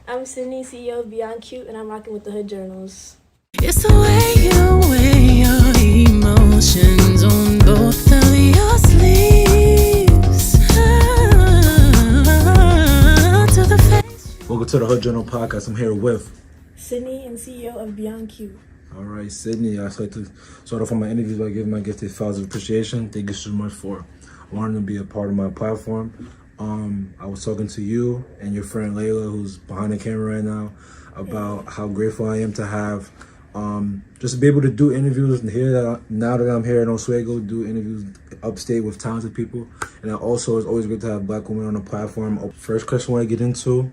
I'm Sydney, CEO of Beyond Qute, and I'm rocking with the Hood Journals. It's the way you weigh your emotions on both of your sleeves. To the face. Welcome to the Hood Journal Podcast. I'm here with Sydney and CEO of Beyond Qute. all right, Sydney. I'd like to start off on my interviews by giving my guest a Faiyaz of appreciation. Thank you so much for wanting to be a part of my platform. I was talking to you and your friend Layla, who's behind the camera right now, about how grateful I am to have just to be able to do interviews and hear that now that I'm here in Oswego, do interviews upstate with talented people. And also, it's always good to have Black women on the platform. First question I want to get into,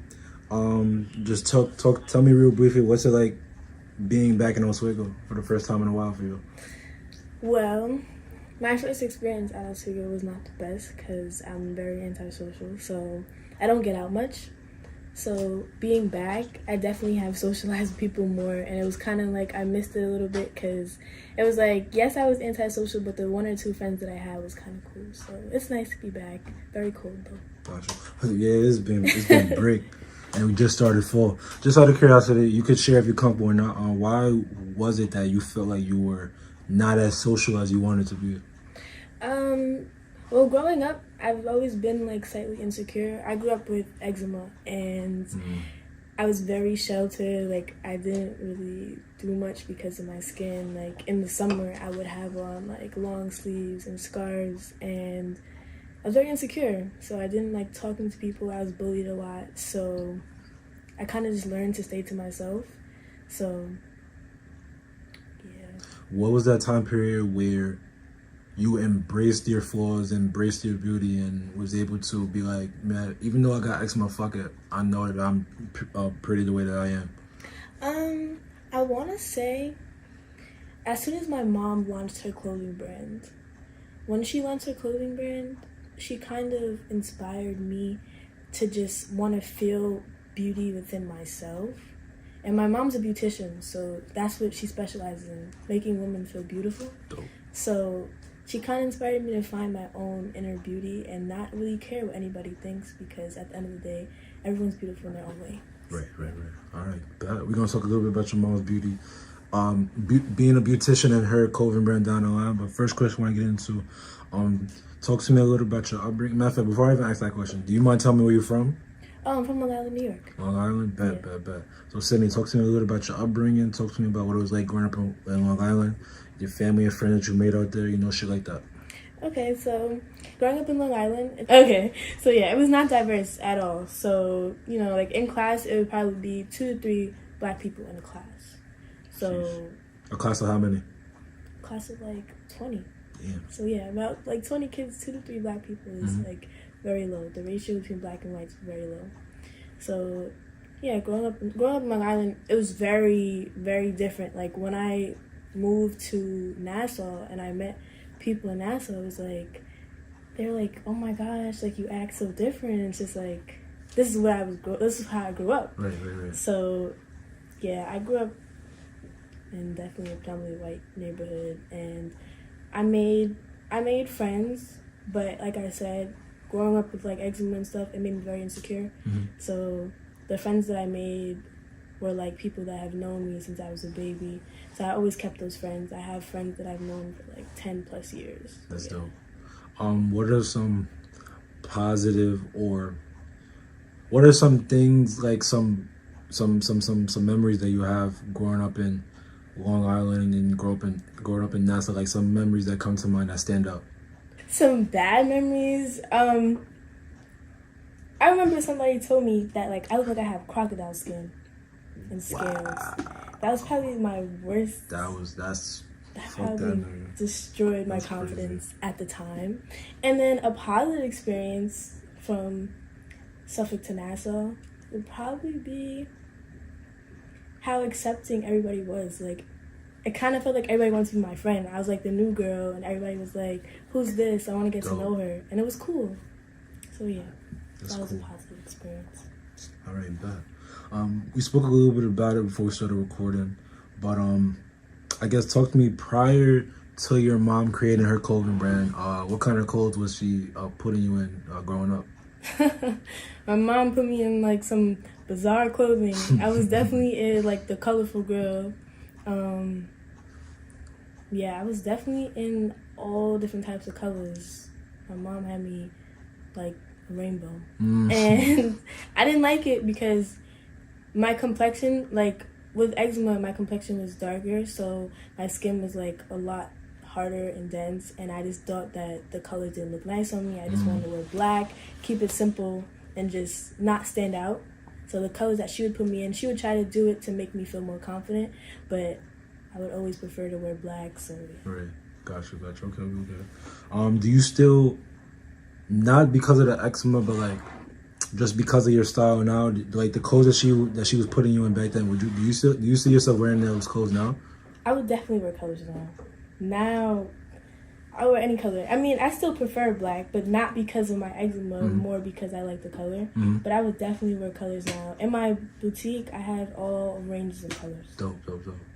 just tell me real briefly, what's it like being back in Oswego for the first time in a while for you? Well, my first experience at Oswego was not the best because I'm very antisocial, so I don't get out much. So being back, I definitely have socialized with people more, and it was kind of like I missed it a little bit because it was like, yes, I was antisocial, but the one or two friends that I had was kind of cool. So it's nice to be back. Very cold though. Gotcha. Yeah, it's been break, and we just started fall. Just out of curiosity, you could share if you're comfortable or not. Why was it that you felt like you were not as social as you wanted to be? Well, growing up, I've always been like slightly insecure. I grew up with eczema, and I was very sheltered. Like, I didn't really do much because of my skin. Like, in the summer, I would have on like long sleeves and scarves, and I was very insecure. So I didn't like talking to people. I was bullied a lot. So I kind of just learned to stay to myself. So, yeah. What was that time period where you embraced your flaws, embraced your beauty, and was able to be like, man, even though I got eczema, fuck it, I know that I'm pretty the way that I am? I want to say, as soon as my mom launched her clothing brand, when she launched her clothing brand, she kind of inspired me to just want to feel beauty within myself. And my mom's a beautician, so that's what she specializes in, making women feel beautiful. Dope. So she kind of inspired me to find my own inner beauty and not really care what anybody thinks, because at the end of the day, everyone's beautiful in their own way. Right. All right, we're gonna talk a little bit about your mom's beauty, being a beautician and her clothing brand down the line. But first question I want to get into, talk to me a little about your upbringing. Matter of fact, before I even ask that question, do you mind telling me where you're from? I'm from Long Island, New York. Long Island? Bet. So Sydney, talk to me a little about your upbringing. Talk to me about what it was like growing up in Long Island, your family and friends that you made out there, shit like that. Okay, so growing up in Long Island, it was not diverse at all. So, like in class, it would probably be 2 to 3 Black people in a class. So, jeez. A class of how many? A class of like 20. Damn. So yeah, about like 20 kids, 2 to 3 Black people is like very low. The ratio between Black and white is very low. So yeah, growing up in Long Island, it was very, very different. Like when I moved to Nassau and I met people in Nassau, it was like, they're like, oh my gosh, like you act so different. It's just like, this is how I grew up. Right. So yeah, I grew up in definitely a predominantly white neighborhood, and I made friends, but like I said, growing up with like eczema and stuff, it made me very insecure. So the friends that I made were like people that have known me since I was a baby. So I always kept those friends. I have friends that I've known for like 10 plus years. That's dope. What are some positive, or what are some things, like some memories that you have growing up in Long Island and growing up in Nassau, like some memories that come to mind that stand out? Some bad memories. I remember somebody told me that like I look like I have crocodile skin and scales. Wow. That was probably my worst. That probably destroyed my confidence at the time. And then a positive experience from Suffolk to Nassau would probably be how accepting everybody was. Like, it kind of felt like everybody wanted to be my friend. I was like the new girl, and everybody was like, who's this? I want to get to know her. And it was cool. So yeah, that was a positive experience. All right, bet. We spoke a little bit about it before we started recording, but I guess talk to me prior to your mom creating her clothing brand. What kind of clothes was she putting you in growing up? My mom put me in like some bizarre clothing. I was definitely like the colorful girl. Yeah, I was definitely in all different types of colors. My mom had me like a rainbow. And I didn't like it because my complexion, like with eczema, my complexion was darker, so my skin was like a lot harder and dense, and I just thought that the colors didn't look nice on me. I just wanted to wear black, keep it simple, and just not stand out. So the colors that she would put me in, she would try to do it to make me feel more confident, but I would always prefer to wear black. So right, gotcha. Okay. Do you still, not because of the eczema, but like just because of your style now, like the clothes that she was putting you in back then, do you see yourself wearing those clothes now? I would definitely wear colors now. Now, I wear any color. I mean, I still prefer black, but not because of my eczema, more because I like the color. But I would definitely wear colors now. In my boutique, I have all ranges of colors. Dope.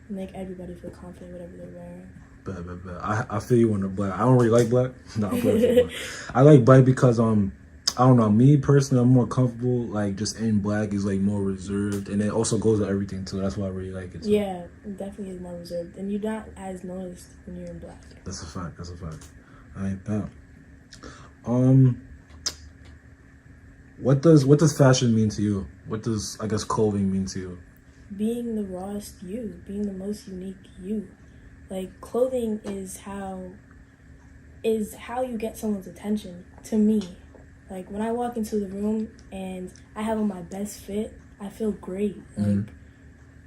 Make everybody feel confident whatever they're wearing. Bet. I feel you on the black. I don't really like black. No, I'm black. I like black because I don't know, me personally, I'm more comfortable, like, just in black is, like, more reserved, and it also goes with everything, too. That's why I really like it, too. Yeah, it definitely is more reserved, and you're not as noticed when you're in black. That's a fact. I ain't bad. What does fashion mean to you? What does, I guess, clothing mean to you? Being the rawest you, being the most unique you. Like, clothing is how you get someone's attention, to me. Like, when I walk into the room and I have on my best fit, I feel great. Like,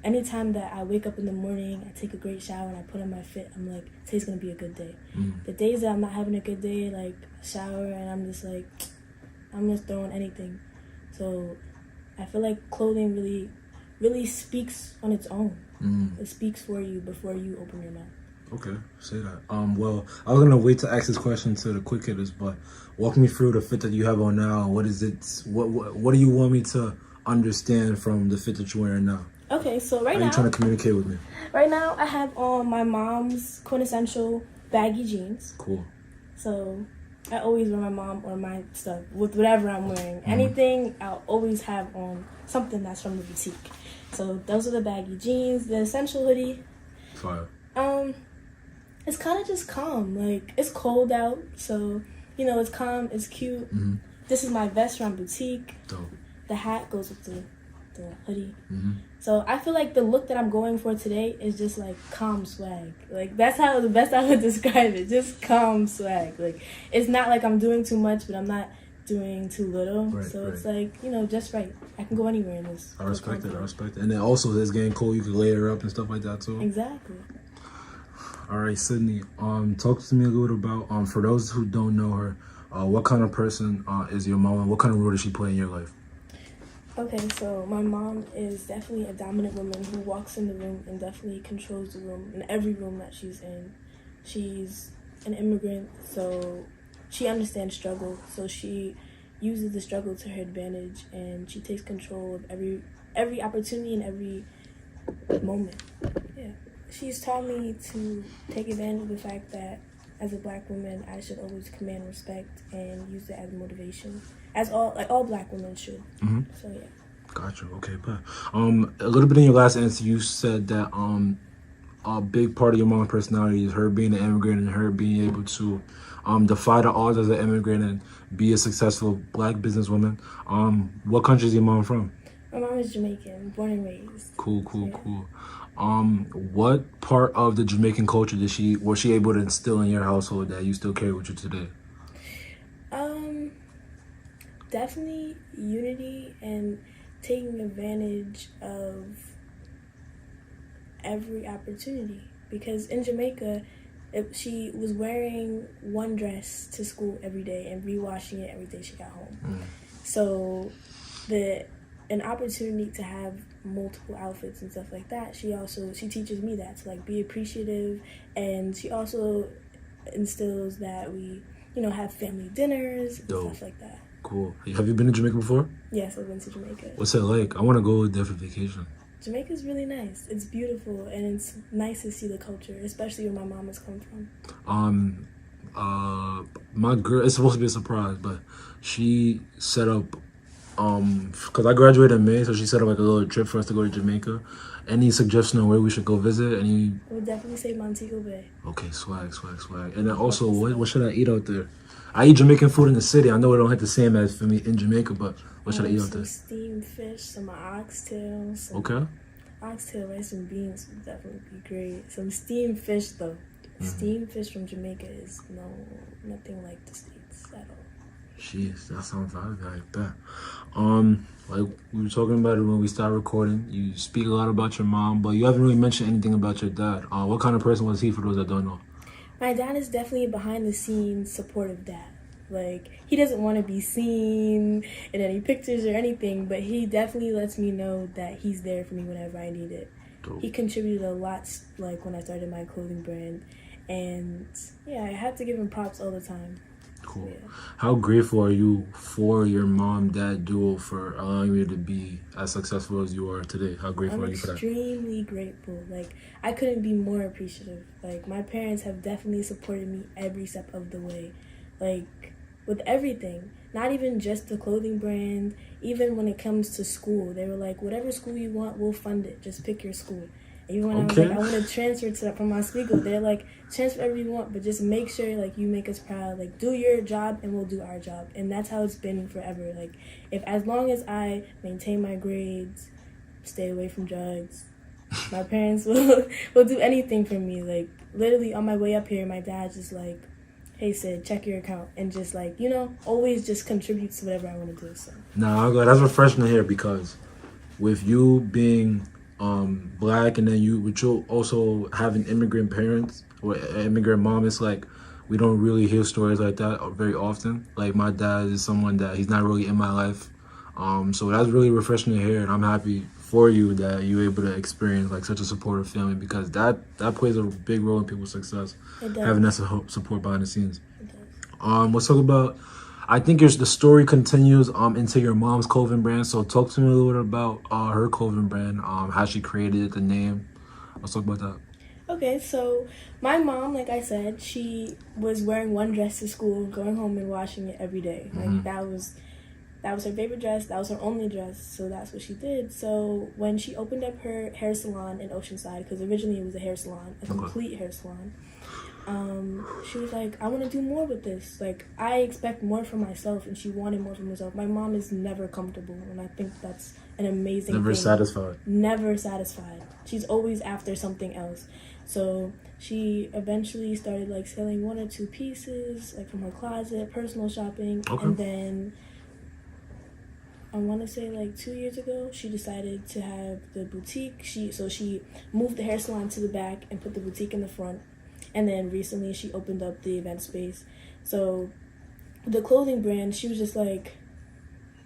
anytime that I wake up in the morning, I take a great shower and I put on my fit, I'm like, today's gonna be a good day. The days that I'm not having a good day, like, I shower and I'm just like, I'm just throwing anything. So, I feel like clothing really speaks on its own. It speaks for you before you open your mouth. Okay, say that. Well, I was gonna wait to ask this question to the quick hitters, but walk me through the fit that you have on now. What is it? What do you want me to understand from the fit that you're wearing now? Okay, so How are you trying to communicate with me? Right now, I have on my mom's Quintessential baggy jeans. Cool. So I always wear my mom or my stuff with whatever I'm wearing. Anything, I'll always have on something that's from the boutique. So those are the baggy jeans, the essential hoodie. Fire. It's kind of just calm. Like, it's cold out, so, you know, it's calm, it's cute. This is my vest from boutique. Dope. The hat goes with the hoodie. So I feel like the look that I'm going for today is just like calm swag. Like, that's how the best I would describe it. Just calm swag. Like, it's not like I'm doing too much, but I'm not doing too little. Right. It's like, you know, just right. I can go anywhere in this. I respect it. And then also, it's getting cold. You can layer up and stuff like that too. Exactly. All right, Sydney. Talk to me a little bit about for those who don't know her, what kind of person is your mom, and what kind of role does she play in your life? Okay, so my mom is definitely a dominant woman who walks in the room and definitely controls the room, in every room that she's in. She's an immigrant, so she understands struggle, so she uses the struggle to her advantage, and she takes control of every opportunity and every moment. Yeah. She's taught me to take advantage of the fact that as a black woman, I should always command respect and use it as motivation, as all black women should. So yeah. Gotcha. Okay, but a little bit in your last answer, you said that a big part of your mom's personality is her being an immigrant and her being able to defy the odds as an immigrant and be a successful black businesswoman. What country is your mom from? My mom is Jamaican, born and raised. Cool. What part of the Jamaican culture was she able to instill in your household that you still carry with you today? Definitely unity and taking advantage of every opportunity. Because in Jamaica, she was wearing one dress to school every day and rewashing it every day she got home. So an opportunity to have multiple outfits and stuff like that, she teaches me that, to like be appreciative, and she also instills that we, you know, have family dinners and stuff like that. Cool. Have you been to Jamaica before? Yes, I've been to Jamaica. What's it like? I want to go there for vacation. Jamaica's really nice. It's beautiful, and it's nice to see the culture, especially where my mom has come from. My girl, it's supposed to be a surprise, but she set up, because I graduated in May, so she set up like a little trip for us to go to Jamaica. Any suggestion on where we should go visit? Any? I would definitely say Montego Bay. Okay, swag. And then also, what should I eat out there? I eat Jamaican food in the city. I know it don't hit the same as for me in Jamaica, but what should I eat out there? Some steamed fish, some oxtail. Okay. Oxtail, rice, and beans would definitely be great. Some steamed fish, though. Steamed fish from Jamaica is nothing like the States at all. Jeez, that sounds like that. Like we were talking about it when we started recording. You speak a lot about your mom, but you haven't really mentioned anything about your dad. What kind of person was he, for those that don't know? My dad is definitely a behind-the-scenes supportive dad. Like, he doesn't want to be seen in any pictures or anything, but he definitely lets me know that he's there for me whenever I need it. Dope. He contributed a lot, like, when I started my clothing brand. And, yeah, I had to give him props all the time. Cool. Yeah. How grateful are you for your mom-dad duo for allowing you to be as successful as you are today? How grateful are you for that? I'm extremely grateful. Like, I couldn't be more appreciative. Like, my parents have definitely supported me every step of the way. Like, with everything. Not even just the clothing brand. Even when it comes to school. They were like, whatever school you want, we'll fund it. Just pick your school. Even when I was like, I want to transfer from Oswego, they're like, transfer whatever you want, but just make sure, like, you make us proud. Like, do your job and we'll do our job. And that's how it's been forever. Like, as long as I maintain my grades, stay away from drugs, my parents will do anything for me. Like, literally on my way up here, my dad's just like, hey, Sid, check your account. And just, like, always just contributes to whatever I want to do. So. Nah, that's refreshing to hear, because with you being black, and then you also having immigrant parents or immigrant mom, it's like we don't really hear stories like that very often. Like, my dad is someone that he's not really in my life, so that's really refreshing to hear, and I'm happy for you that you're able to experience like such a supportive family, because that plays a big role in people's success, having that support behind the scenes. Let's talk about, I think the story continues into your mom's clothing brand. So talk to me a little bit about her clothing brand, how she created it, the name. Let's talk about that. Okay, so my mom, like I said, she was wearing one dress to school, going home and washing it every day. Like, that was her favorite dress. That was her only dress. So that's what she did. So when she opened up her hair salon in Oceanside, because originally it was a hair salon, a complete hair salon, she was like, I want to do more with this. Like, I expect more from myself, and she wanted more from herself. My mom is never comfortable, and I think that's an amazing thing. Never satisfied. She's always after something else. So she eventually started, like, selling 1 or 2 pieces, like, from her closet, personal shopping, and then I want to say, like, 2 years ago, she decided to have the boutique. She moved the hair salon to the back and put the boutique in the front. And then recently she opened up the event space. So the clothing brand, she was just like,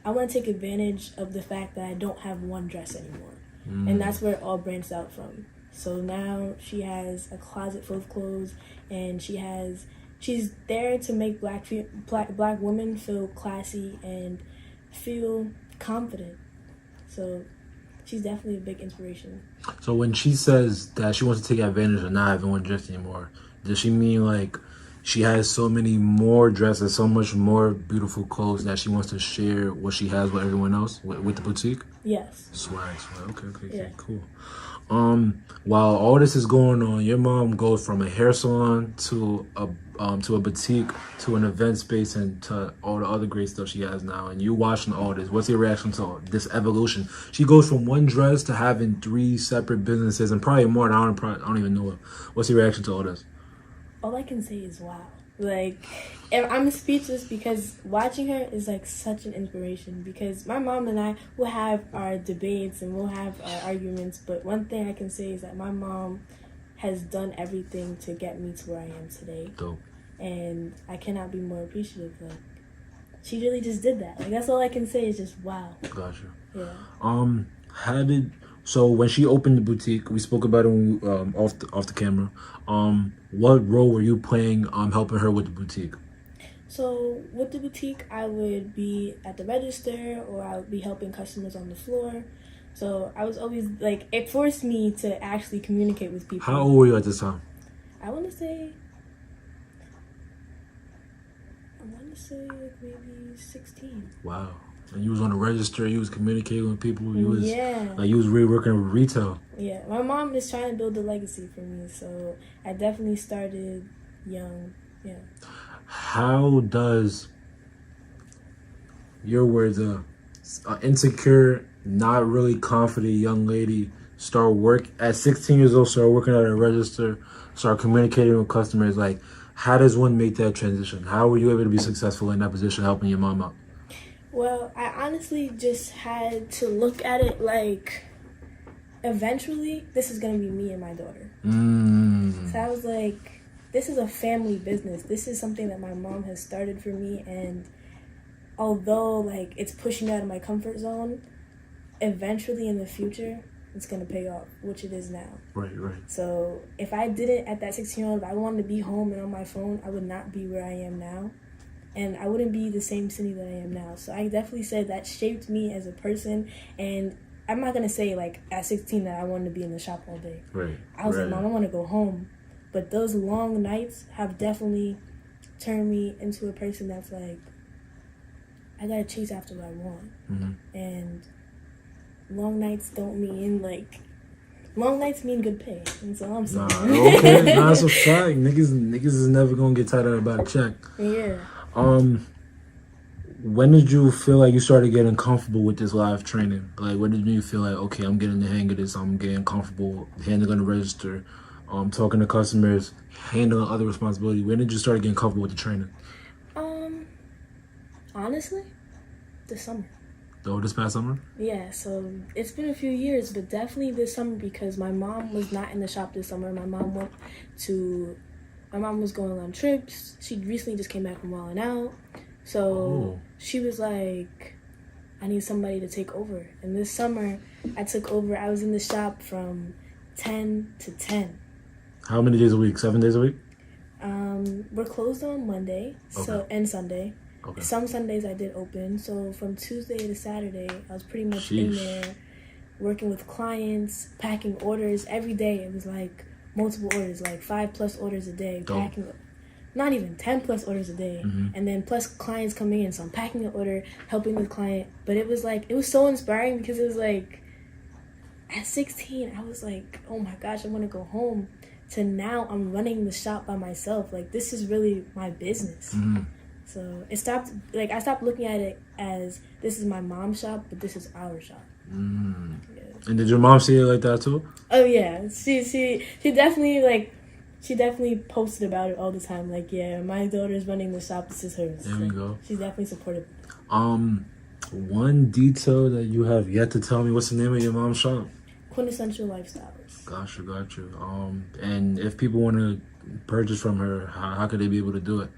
I want to take advantage of the fact that I don't have one dress anymore. And that's where it all branched out from. So now she has a closet full of clothes, and she's there to make black women feel classy and feel confident. So she's definitely a big inspiration. So when she says that she wants to take advantage of not having one dress anymore, does she mean like she has so many more dresses, so much more beautiful clothes that she wants to share what she has with everyone else, with the boutique? Yes. Swag. Okay, yeah. Cool. While all this is going on, your mom goes from a hair salon to a boutique to an event space and to all the other great stuff she has now, and you watching all this. What's your reaction to this evolution? She goes from one dress to having 3 separate businesses, and probably more. I don't even know it. What's your reaction to all this? All I can say is wow. Like, I'm speechless, because watching her is like such an inspiration, because my mom and I will have our debates and we'll have our arguments, but one thing I can say is that my mom has done everything to get me to where I am today. Dope. And I cannot be more appreciative. Like, she really just did that. Like, that's all I can say is just wow. Gotcha. Yeah. So when she opened the boutique, we spoke about it off the camera. What role were you playing helping her with the boutique? So with the boutique, I would be at the register, or I would be helping customers on the floor. So I was always like, it forced me to actually communicate with people. How old were you at this time? I want to say to say like maybe 16. Wow. And you was on the register, you was communicating with people, you was Yeah. like you was really working with retail. Yeah, my mom is trying to build a legacy for me, so I definitely started young. Yeah. How does your words, insecure, not really confident young lady start work at 16 years old, start working at a register, start communicating with customers? Like, how does one make that transition? How were you able to be successful in that position, helping your mom out? Well, I honestly just had to look at it like, eventually, this is going to be me and my daughter. So I was like, this is a family business. This is something that my mom has started for me, and although, like, it's pushing me out of my comfort zone, eventually in the future, it's going to pay off, which it is now. Right. So if I didn't, at that 16-year-old, if I wanted to be home and on my phone, I would not be where I am now. And I wouldn't be the same Sydni that I am now. So I definitely said that shaped me as a person. And I'm not going to say, like, at 16 that I wanted to be in the shop all day. Right. I was like, Mom, I want to go home. But those long nights have definitely turned me into a person that's like, I got to chase after what I want. And long nights don't mean, like, long nights mean good pay. That's all I'm saying. Okay. That's a fact. Niggas is never going to get tired about a check. Yeah. When did you feel like you started getting comfortable with this live training? Like, when did you feel like, okay, I'm getting the hang of this, I'm getting comfortable handling the register, talking to customers, handling other responsibility? When did you start getting comfortable with the training? Honestly, this summer. Oh, this past summer? Yeah, so it's been a few years, but definitely this summer, because my mom was not in the shop this summer. My mom was going on trips. She recently just came back from Wildin' Out. So she was like, I need somebody to take over. And this summer, I took over. I was in the shop from 10 to 10. How many days a week? 7 days a week? We're closed on Monday and Sunday. Okay. Some Sundays I did open. So from Tuesday to Saturday, I was pretty much in there working with clients, packing orders every day. It was like multiple orders, like 5+ orders a day, packing, not even 10+ orders a day, and then plus clients coming in. So I'm packing an order, helping the client. But it was like, it was so inspiring, because it was like, at 16, I was like, oh my gosh, I want to go home. To now, I'm running the shop by myself. Like, this is really my business. So it stopped, like, I stopped looking at it as, this is my mom's shop, but this is our shop. Yeah. And did your mom see it like that too? Oh yeah, she definitely posted about it all the time. Like, yeah, my daughter's running the shop. This is hers. There we go. She's definitely supportive. One detail that you have yet to tell me. What's the name of your mom's shop? Quintessential Lifestyles. Got you. And if people want to purchase from her, how could they be able to do it?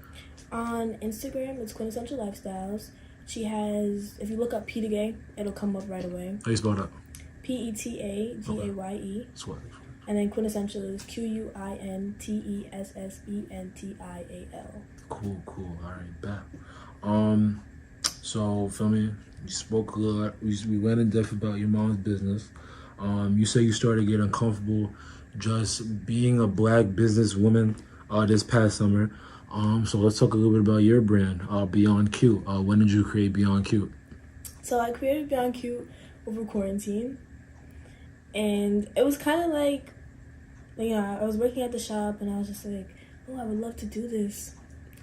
On Instagram, it's Quintessential Lifestyles. She has, if you look up Petaye, it'll come up right away. How you spell that? Petaye. Sweat. And then Quintessential is Quintessential. Cool. All right, bet. So, feel me? You spoke a lot. We went in depth about your mom's business. You say you started getting comfortable just being a black businesswoman this past summer. So let's talk a little bit about your brand, Beyond Qute. When did you create Beyond Qute? So I created Beyond Qute over quarantine. And it was kind of like, you know, I was working at the shop and I was just like, oh, I would love to do this.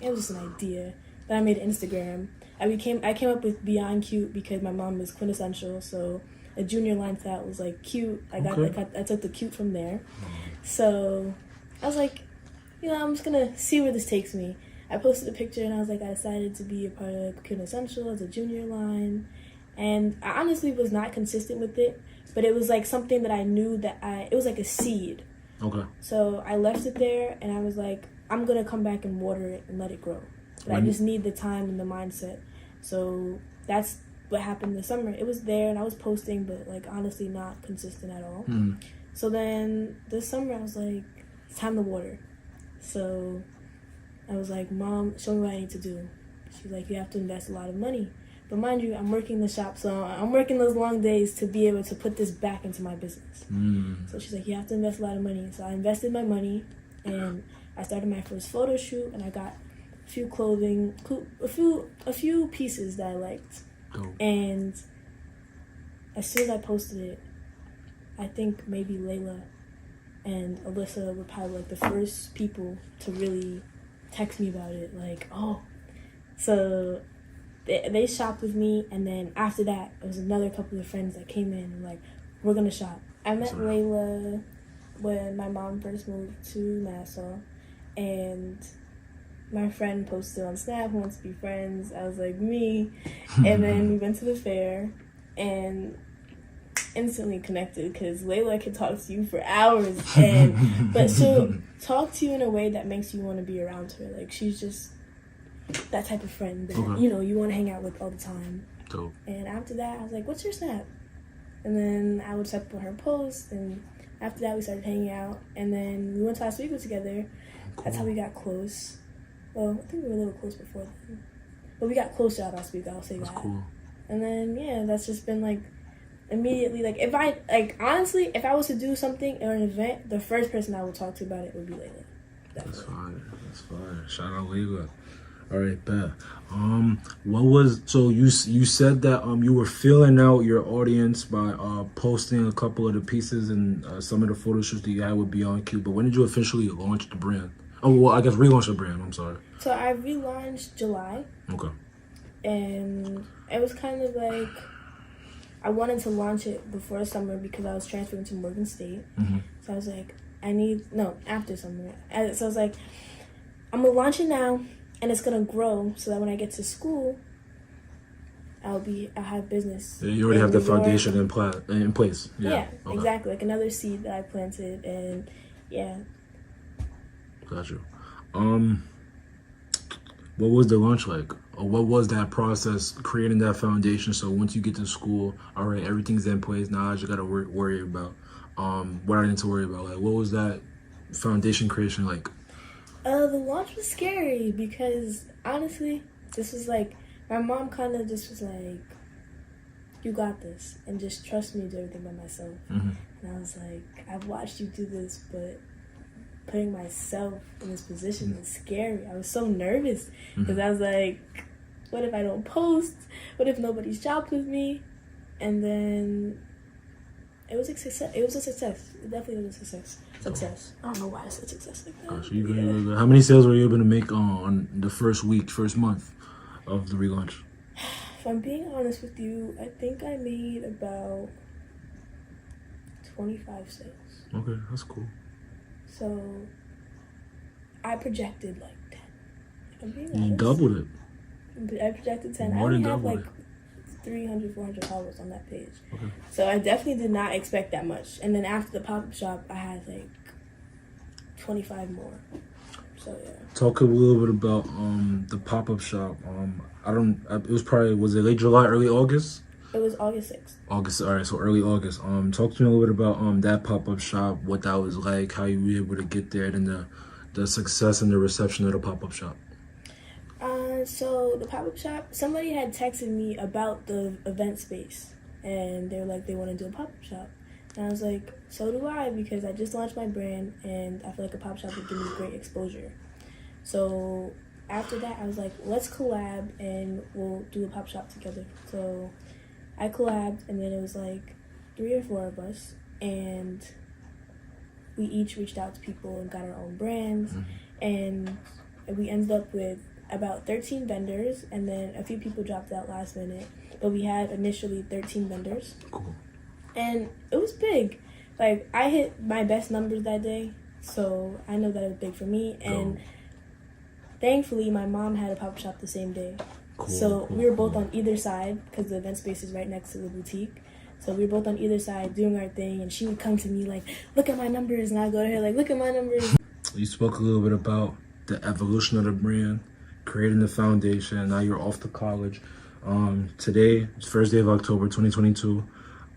It was just an idea. Then I made an Instagram. I came up with Beyond Qute because my mom is Quintessential, so a junior line for that was like cute. I took the cute from there. So I was like, you know, I'm just gonna see where this takes me. I posted a picture and I was like, I decided to be a part of Quintessential as a junior line. And I honestly was not consistent with it, but it was like something that I knew it was like a seed. Okay. So I left it there and I was like, I'm gonna come back and water it and let it grow. But I just need the time and the mindset. So that's what happened this summer. It was there and I was posting, but like honestly not consistent at all. So then this summer I was like, it's time to water. So I was like, Mom, show me what I need to do. She's like, you have to invest a lot of money. But mind you, I'm working the shop, so I'm working those long days to be able to put this back into my business. So she's like, you have to invest a lot of money. So I invested my money and I started my first photo shoot and I got few clothing, a few pieces that I liked. Dope. And as soon as I posted it, I think maybe Layla and Alyssa were probably like the first people to really text me about it. Like, oh, so they shopped with me, and then after that, it was another couple of friends that came in and like, we're gonna shop. I met Layla when my mom first moved to Nassau, and my friend posted on Snap who wants to be friends. I was like, me. And then we went to the fair and instantly connected because Layla can talk to you for hours, but she'll talk to you in a way that makes you want to be around her. Like, she's just that type of friend that you want to hang out with all the time. Dope. And after that, I was like, what's your Snap? And then I would check on her post, and after that we started hanging out, and then we went to Oswego together. Cool. That's how we got close. Well, I think we were a little close before then, but we got closer at Oswego, I'll say that. That's cool. And then that's just been like immediately, like, if I, like, honestly, if I was to do something or an event, the first person I would talk to about it would be Layla. That's fire. Shout out Layla. All right, bet. What was, so you said that you were filling out your audience by posting a couple of the pieces and some of the photo shoots that you had with Beyond Qute, but when did you officially launch the brand? Oh, well, I guess relaunch the brand, I'm sorry. So I relaunched July. Okay. And it was kind of like, I wanted to launch it before summer because I was transferring to Morgan State. Mm-hmm. So I was like, after summer. So I was like, I'm going to launch it now, and it's going to grow so that when I get to school, I'll have business. Yeah, you already have the foundation in place. Yeah, okay. Exactly. Like another seed that I planted, and yeah. Got you. What was the launch like? Or what was that process, creating that foundation? So once you get to school, all right, everything's in place. Now I just got to worry about what I need to worry about. Like, what was that foundation creation like? The launch was scary because honestly, this was like, my mom kind of just was like, you got this, and just trust me to do everything by myself. Mm-hmm. And I was like, I've watched you do this, but putting myself in this position is scary. I was so nervous because I was like, what if I don't post? What if nobody shopped with me? And then it was a success. It definitely was a success. I don't know why I said success like that. Gosh, you good. How many sales were you able to make on the first month of the relaunch? If I'm being honest with you, I think I made about 25 sales. Okay, that's cool. So I projected like 10. If I'm being honest, you doubled it. I projected 10. More I only than have doubled like 300, 400 followers on that page. Okay. So I definitely did not expect that much. And then after the pop-up shop, I had like 25 more. So yeah. Talk a little bit about the pop-up shop. Was it late July, early August? It was August 6th. All right, so early August. Talk to me a little bit about that pop-up shop, what that was like, how you were able to get there, and the success and the reception of the pop-up shop. So the pop-up shop, somebody had texted me about the event space, and they were like, they want to do a pop-up shop. And I was like, so do I, because I just launched my brand, and I feel like a pop shop would give me great exposure. So after that, I was like, let's collab, and we'll do a pop shop together. So I collabed, and then it was like 3 or 4 of us, and we each reached out to people and got our own brands, and we ended up with about 13 vendors, and then a few people dropped out last minute, but we had initially 13 vendors. Cool. And it was big. Like, I hit my best numbers that day, so I know that it was big for me, and thankfully my mom had a pop shop the same day. Cool, we were both on either side, because the event space is right next to the boutique. So we were both on either side doing our thing, and she would come to me like, look at my numbers, and I'd go to her like, look at my numbers. You spoke a little bit about the evolution of the brand, creating the foundation. Now you're off to college. Today, it's first day of October 2022.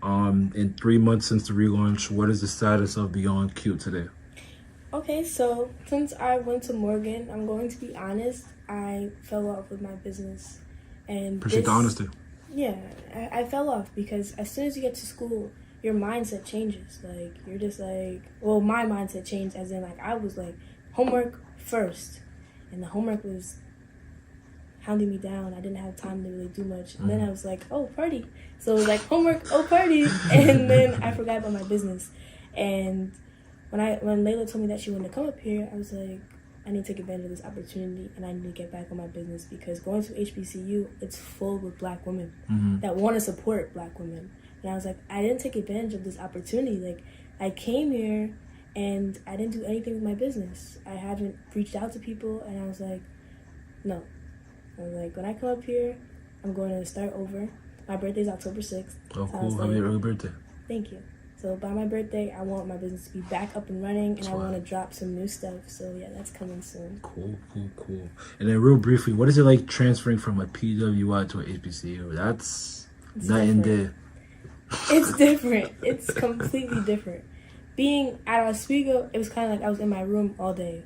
In 3 months since the relaunch, what is the status of Beyond Qute today? Okay, so since I went to Morgan, I'm going to be honest, I fell off with my business. And appreciate the honesty. Yeah, I fell off because as soon as you get to school, your mindset changes. Like, you're just like, well, my mindset changed as in, like, I was like, homework first. And the homework was hounding me down. I didn't have time to really do much. And then I was like, oh, party. So it was like, homework, oh, party. And then I forgot about my business. And when Layla told me that she wanted to come up here, I was like, I need to take advantage of this opportunity, and I need to get back on my business, because going to HBCU, it's full with black women that want to support black women. And I was like, I didn't take advantage of this opportunity. Like, I came here and I didn't do anything with my business. I haven't reached out to people, and I was like, no. I was like, when I come up here, I'm going to start over. My birthday's October 6th. Oh, So cool. Happy early birthday. Thank you. So by my birthday, I want my business to be back up and running, and I want to drop some new stuff. So yeah, that's coming soon. Cool. And then real briefly, what is it like transferring from a PWI to an HBCU? That's night and day. It's different. It's completely different. Being at Oswego, it was kind of like I was in my room all day.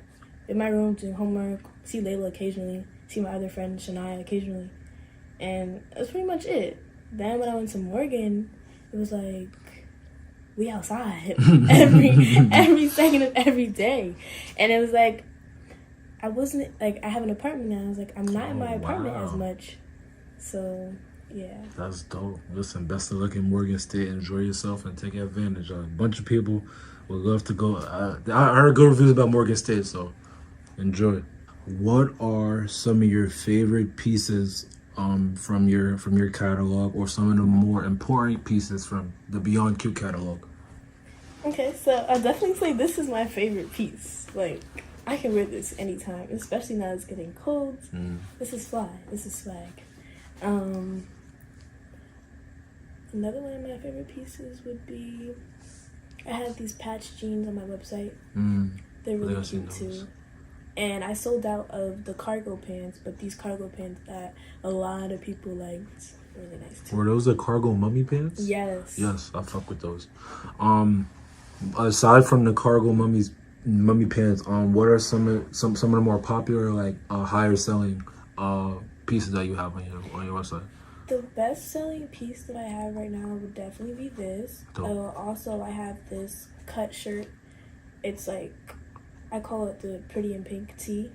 In my room doing homework, see Layla occasionally, see my other friend Shania occasionally. And that's pretty much it. Then when I went to Morgan, it was like, we outside every second of every day. And it was like, I wasn't, like, I have an apartment now. I was like, I'm not in my apartment as much. So, yeah. That's dope. Listen, best of luck in Morgan State. Enjoy yourself and take advantage of it. A bunch of people would love to go. I heard good reviews about Morgan State, so enjoy. What are some of your favorite pieces from your catalog, or some of the more important pieces from the Beyond Qute catalog? Okay, so I'll definitely say this is my favorite piece. Like, I can wear this anytime, especially now it's getting cold. This is fly. This is swag. Another one of my favorite pieces would be, I have these patch jeans on my website. They're really cute too. And I sold out of the cargo pants, but these cargo pants that a lot of people liked, really nice too. Were those the cargo mummy pants? Yes. Yes, I fuck with those. Aside from the cargo mummy pants, what are some of the more popular, like higher selling pieces that you have on your website? The best selling piece that I have right now would definitely be this. Also, I have this cut shirt. It's like, I call it the Pretty in Pink tee.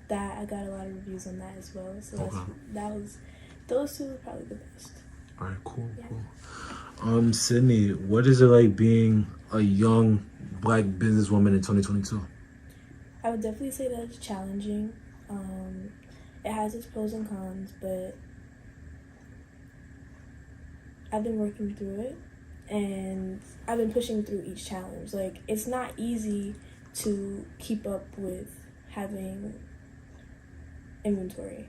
That I got a lot of reviews on that as well. So those two were probably the best. All right, cool, Yeah. cool. Sydney, what is it like being a young black businesswoman in 2022? I would definitely say that it's challenging. It has its pros and cons, but I've been working through it, and I've been pushing through each challenge. Like, it's not easy to keep up with having inventory.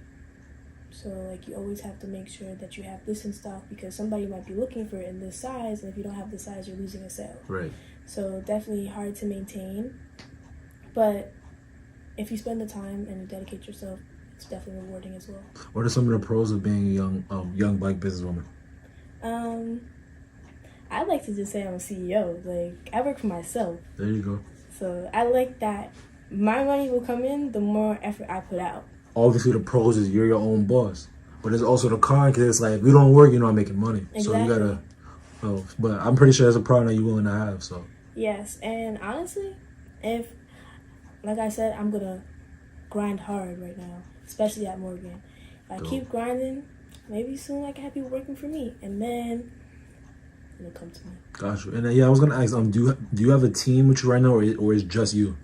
So, like, you always have to make sure that you have this in stock, because somebody might be looking for it in this size, and if you don't have the size, you're losing a sale. Right. So, definitely hard to maintain. But if you spend the time and you dedicate yourself, it's definitely rewarding as well. What are some of the pros of being a young black businesswoman? I like to just say I'm a CEO. Like, I work for myself. There you go. So I like that my money will come in the more effort I put out. Obviously, the pros is you're your own boss, but there's also the con, because it's like, if you don't work, you're not making money. Exactly. So you gotta. Oh, but I'm pretty sure that's a problem that you're willing to have. So. Yes, and honestly, if, like I said, I'm gonna grind hard right now, especially at Morgan. If I keep grinding, maybe soon I can have people working for me, and then it'll come to me. Got you. And then, I was gonna ask, do you have a team with you right now, or is just you?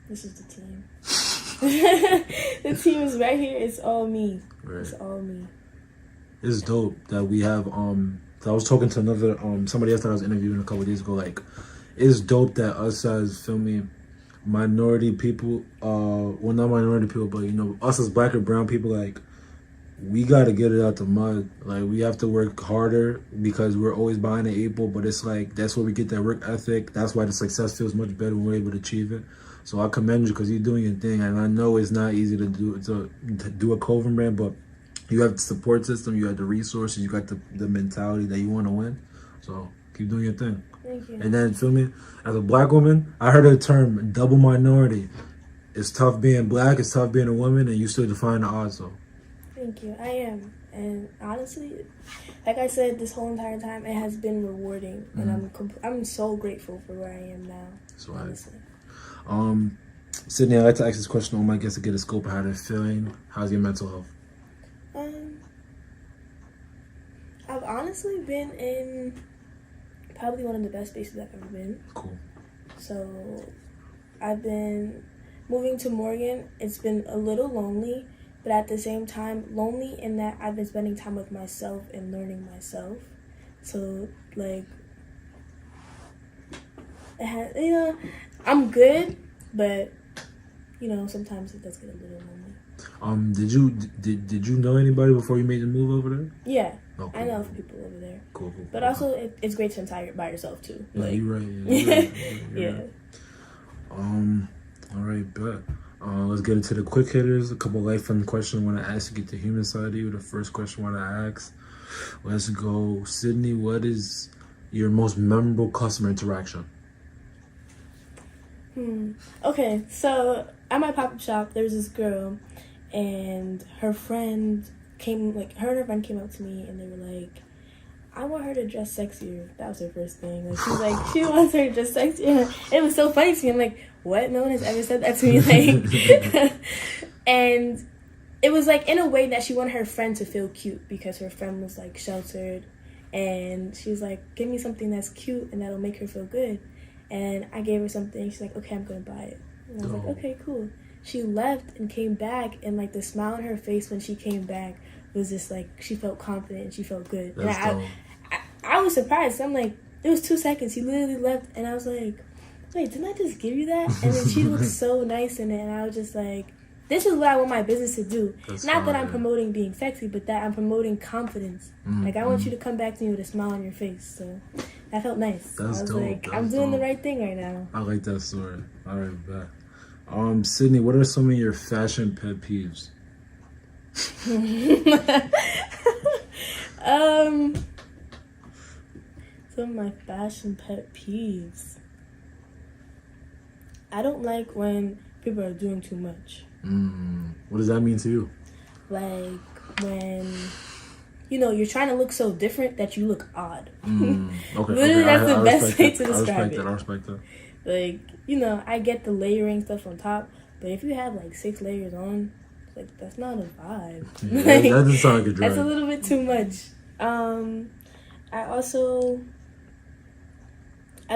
This is the team. The team is right here. It's all me. Right. It's all me. It's dope that we have. I was talking to another somebody else that I was interviewing a couple of days ago. Like, it's dope that us as minority people, well, not minority people, but us as black or brown people, like, we gotta get it out the mud. Like, we have to work harder, because we're always behind the 8 ball, but it's like, that's where we get that work ethic. That's why the success feels much better when we're able to achieve it. So I commend you, because you're doing your thing, and I know it's not easy to do a clothing brand, but you have the support system, you have the resources, you got the mentality that you want to win. So keep doing your thing. Thank you. And then, feel me, as a black woman, I heard the term double minority. It's tough being black, it's tough being a woman, and you still define the odds. So thank you. I am. And honestly, like I said, this whole entire time, it has been rewarding. And I'm so grateful for where I am now, so honestly. Sydney, I like to ask this question to all my guests to get a scope of how they're feeling. How's your mental health? I've honestly been in probably one of the best spaces I've ever been. Cool. So I've been moving to Morgan. It's been a little lonely, but at the same time, lonely in that I've been spending time with myself and learning myself. So, like, I'm good, but, sometimes it does get a little lonely. Did you know anybody before you made the move over there? Yeah. Oh, cool. I know people over there. Cool. But also, it's great to retire by yourself, too. Yeah, like, you're right. Yeah, you're yeah. right. All right, bet. Let's get into the quick hitters. A couple life fun questions I want to ask to get the human side of you. The first question I want to ask. Let's go, Sydney. What is your most memorable customer interaction? Okay, so at my pop-up shop, there was this girl, and her friend came up to me, and they were like, I want her to dress sexier. That was her first thing. Like, she was like, she wants her to dress sexier. And it was so funny to me. I'm like, what? No one has ever said that to me. Like, and it was like in a way that she wanted her friend to feel cute because her friend was like sheltered, and she was like, give me something that's cute and that'll make her feel good. And I gave her something. She's like, okay, I'm gonna buy it. And I was like, okay, cool. She left and came back, and like the smile on her face when she came back was just like she felt confident and she felt good. That's and I was surprised. I'm like, it was 2 seconds. He literally left, and I was like, wait, didn't I just give you that? And then she looked so nice in it, and I was just like, this is what I want my business to do. That's Not that I'm fire. promoting being sexy, but that I'm promoting confidence. Like, I want you to come back to me with a smile on your face. So that felt nice. That's I was dope. like, That's I'm doing the dope. right thing right now. I like that story. All right, bet. Sydney, what are some of your fashion pet peeves? Some of my fashion pet peeves. I don't like when people are doing too much. What does that mean to you? Like when, you're trying to look so different that you look odd. Okay. Literally, that's the best respect way that. to describe it. I respect that. Like, I get the layering stuff on top, but if you have like 6 layers on, like, that's not a vibe. Yeah, Like, that doesn't sound like a drag. that's a little bit too much. I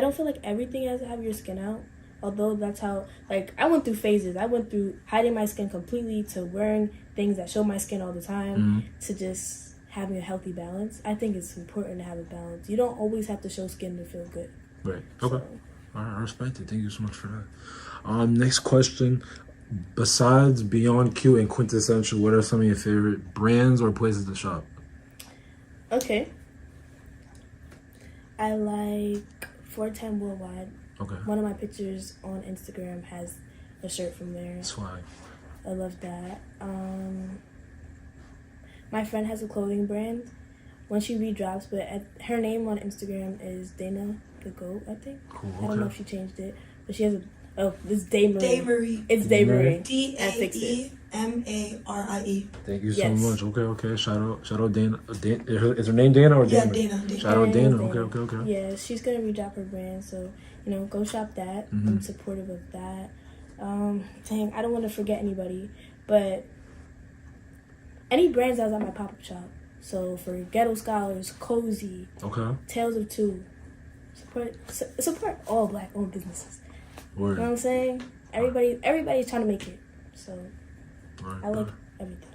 don't feel like everything has to have your skin out. Although that's how, like, I went through phases. I went through hiding my skin completely to wearing things that show my skin all the time to just having a healthy balance. I think it's important to have a balance. You don't always have to show skin to feel good. Right. Okay. All right, I respect it. Thank you so much for that. Next question. Besides Beyond Qute and Quintessential, what are some of your favorite brands or places to shop? Okay. I like 410 Worldwide. Okay. One of my pictures on Instagram has a shirt from there. Swag. I love that. My friend has a clothing brand. When she redrops, but her name on Instagram is Dana the Goat, I think. Cool. I don't know if she changed it, but she has it's Daymarie. Daymarie. It's Daymarie. Daymarie. Thank you so Yes. much. Okay. Shout out Dana. Is her name Dana or Yeah, Dana? Dana. Shout out Dana. Dana. Okay. Yeah, she's gonna redrop her brand, so go shop that. I'm supportive of that. Dang, I don't want to forget anybody, but any brands that was at my pop-up shop. So for Ghetto Scholars, Cozy, Okay. Tales of Two, support all Black-owned businesses. Word. You know what I'm saying? Everybody's trying to make it. So Word. I like everything.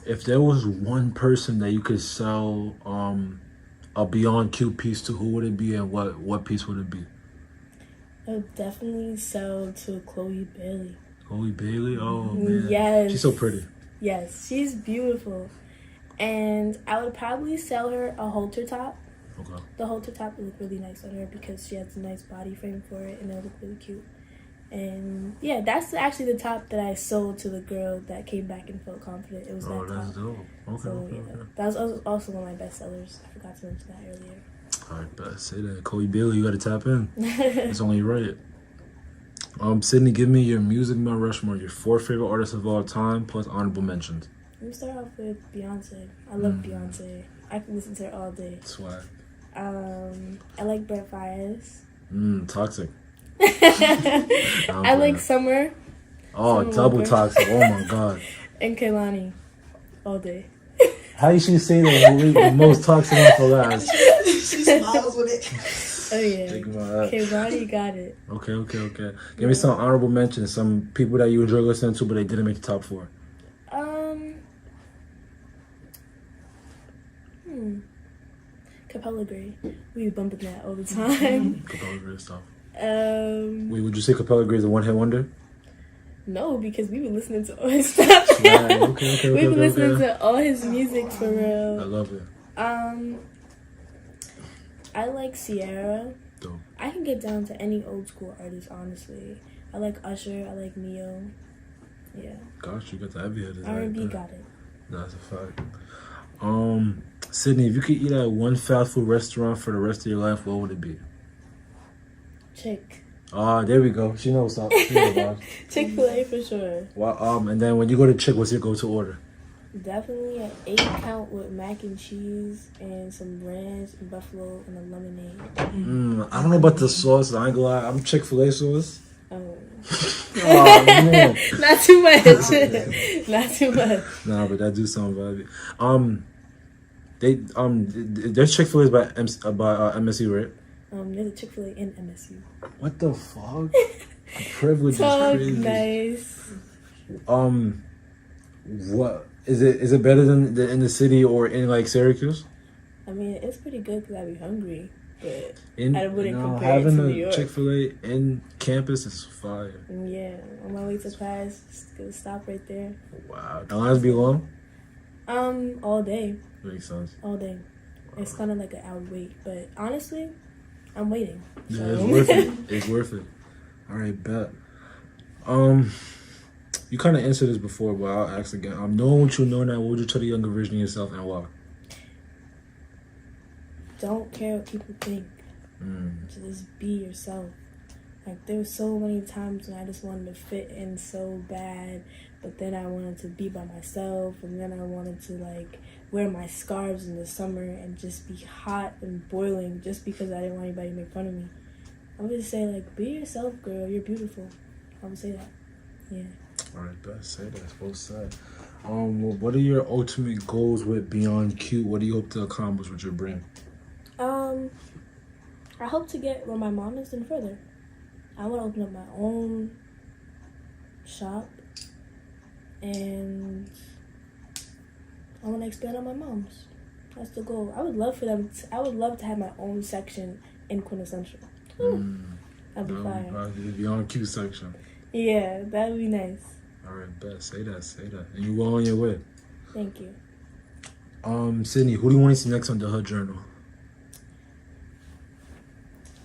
If there was one person that you could sell a Beyond Qute piece to, who would it be, and what piece would it be? I would definitely sell to Chloe Bailey. Chloe Bailey? Oh man. Yes. She's so pretty. Yes, she's beautiful. And I would probably sell her a halter top. Okay. The halter top would look really nice on her because she has a nice body frame for it, and it'll look really cute. And yeah, that's actually the top that I sold to the girl that came back and felt confident. It was that That's top. dope. Okay, So okay. that was also one of my best sellers. I forgot to mention that earlier. Alright, bet. Say that. Chloe Bailey, you gotta tap in. It's only right. Sydney, give me your music Mount Rushmore, your 4 favorite artists of all time, plus honorable mentions. Let me start off with Beyonce. I love Beyonce. I can listen to her all day. Swag. I like Brent Faiyaz. Toxic. I like Summer. Oh, Summer double Walker. toxic. Oh my god. And Kehlani. All day. How you should say that we the most toxic one for last? She smiles with it. Oh yeah. Think about that. Kehlani got it. Okay. Give me some honorable mentions. Some people that you enjoy listening to, but they didn't make the top 4. Capella Gray. We be bumping that all the time. Capella Gray stuff. Um, Wait, would you say Capella Gray is a one-hit wonder? No, because we been listening to all his stuff. Yeah, okay. We've been listening to all his music for I real. love it. I like Sierra. Dope. I can get down to any old school artist, honestly. I like Usher. I like Neo. Yeah. Gosh, you got the heavy hitters. R&B right got it. That's a fact. Sydney, if you could eat at one fast food restaurant for the rest of your life, what would it be? Chick. Ah, there we go. She knows something. She knows about it. Chick-fil-A for sure. Well, and then when you go to Chick, what's your go-to order? Definitely an 8-count with mac and cheese and some ranch and buffalo and a lemonade. I don't know about the sauce. I ain't gonna lie. I'm Chick-fil-A sauce. Oh. Oh man. Not too much. Not too much. Nah, but that do sound vibey. There's Chick-fil-A's by MSU, right? There's a Chick-fil-A in MSU. What the fuck? Privilege So is crazy. nice. What is it? Is it better than in the city or in like Syracuse? I mean, it's pretty good because I be hungry, but In I wouldn't compare it having to a New York. Chick-fil-A in campus is fire. Yeah, on my way to class, just gonna stop right there. Wow. The lines be long. All day, Makes sense. all day. It's kind of like an hour wait, but honestly, I'm waiting. Yeah, So. it's worth it. It's worth it. All right, bet. You kind of answered this before, but I'll ask again. Knowing what you know now, what would you tell the younger version of yourself and why? Don't care what people think. Just be yourself. Like, there were so many times when I just wanted to fit in so bad, but then I wanted to be by myself, and then I wanted to, like, wear my scarves in the summer and just be hot and boiling just because I didn't want anybody to make fun of me. I would just say, like, be yourself, girl. You're beautiful. I would say that. Yeah. All right, bet. Say that. Both said. Well, what are your ultimate goals with Beyond Qute? What do you hope to accomplish with your brand? I hope to get where my mom is and further. I want to open up my own shop, and I want to expand on my mom's. That's the goal. I would love for them. I would love to have my own section in Quintessential. That'd be fire. The Beyond Qute section. Yeah, that would be nice. All right, bet. Say that. And you well on your way. Thank you. Sydney, who do you want to see next on the Hood Journal?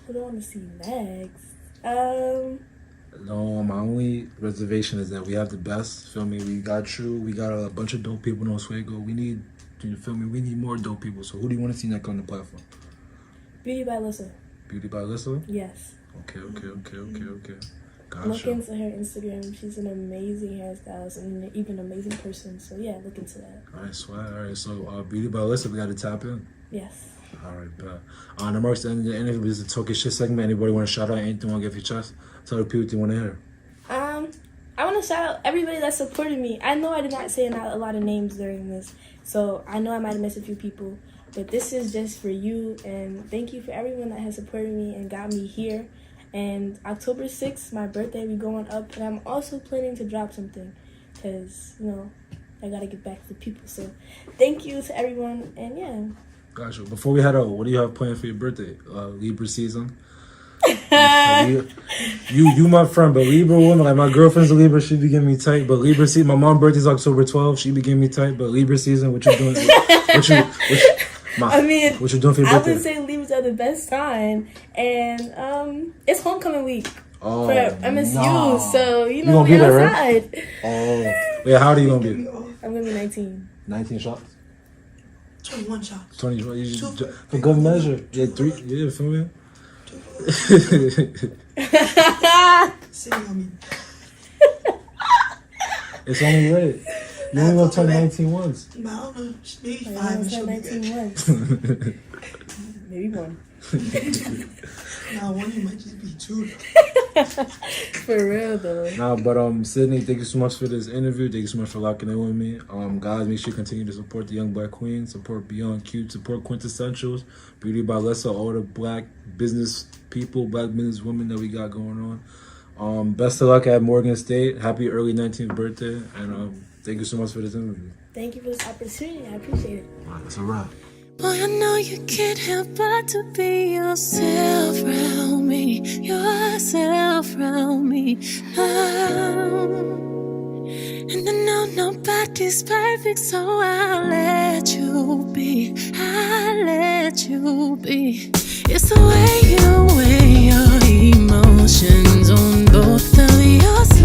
Who do I want to see next? No, my only reservation is that we have the best. Feel me? We got True. We got a bunch of dope people in Oswego. We need, you feel me? We need more dope people. So who do you want to see next on the platform? Beauty by Alyssa. Beauty by Alyssa? Yes. Okay. Gotcha. Look into her Instagram. She's an amazing hairstylist and even an amazing person. So yeah, look into that. All right, swag. All right, so Beauty by Alyssa, we got to tap in. Yes. All right, bet. The marks to end the interview is the talking shit segment. Anybody want to shout out anything? Want to give your chest? Tell the people what you want to hear. I want to shout out everybody that supported me. I know I did not say a lot of names during this, so I know I might have missed a few people, but this is just for you, and thank you for everyone that has supported me and got me here. And October 6th, my birthday, we going up, and I'm also planning to drop something, because, you know, I got to get back to the people. So thank you to everyone, and yeah. Gotcha. Before we head out, what do you have planned for your birthday? Libra season? you my friend, but Libra woman, like my girlfriend's a Libra, she be getting me tight. But Libra season, my mom's birthday's October 12th, she be getting me tight. But Libra season, what you doing? What you doing for your I birthday? would say Libras are the best time, and it's homecoming week for MSU, nah. so you You know gonna we be there, outside. right? Oh, yeah. How old are you gonna be? I'm gonna be 19. 19 shots. 21 shots. 20. For good measure. Yeah, 3. Yeah, feel me? Sitting on me. It's only right. You only gonna turn 19 once. I don't know. Maybe I'm 5 and gonna she'll turn be 19 good. once. Maybe one. Nah, one you might just be two. For real though. Nah, but Sydney, thank you so much for this interview. Thank you so much for locking in with me. Guys, make sure you continue to support the Young Black Queen, support Beyond Qute, support Quintessentials, Beauty by Lessa, all the black business people, black business women that we got going on. Best of luck at Morgan State. Happy early 19th birthday, and thank you so much for this interview. Thank you for this opportunity. I appreciate it. All right, that's a wrap. Boy, I know you can't help but to be yourself around me, yourself around me now. And I know nobody's perfect, so I'll let you be, I'll let you be. It's the way you weigh your emotions on both of your sleeves.